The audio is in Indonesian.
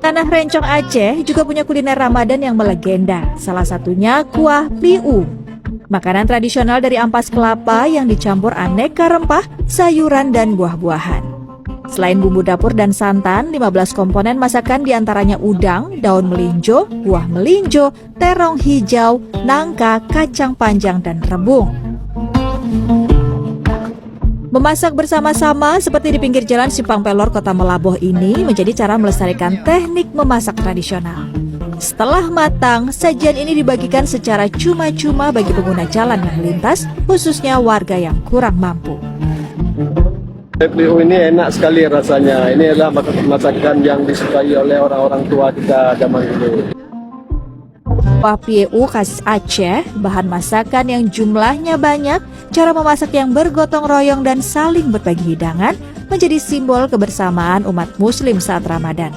Tanah Rencong Aceh juga punya kuliner Ramadan yang melegenda, salah satunya kuah pliu. Makanan tradisional dari ampas kelapa yang dicampur aneka rempah, sayuran, dan buah-buahan. Selain bumbu dapur dan santan, 15 komponen masakan diantaranya udang, daun melinjo, buah melinjo, terong hijau, nangka, kacang panjang, dan rebung. Memasak bersama-sama seperti di pinggir jalan Simpang Pelor, Kota Melaboh ini menjadi cara melestarikan teknik memasak tradisional. Setelah matang, sajian ini dibagikan secara cuma-cuma bagi pengguna jalan yang melintas, khususnya warga yang kurang mampu. Pliu ini enak sekali rasanya. Ini adalah masakan yang disukai oleh orang-orang tua kita zaman dulu. Kuah pliu khas Aceh, bahan masakan yang jumlahnya banyak, cara memasak yang bergotong royong dan saling berbagi hidangan menjadi simbol kebersamaan umat muslim saat Ramadan.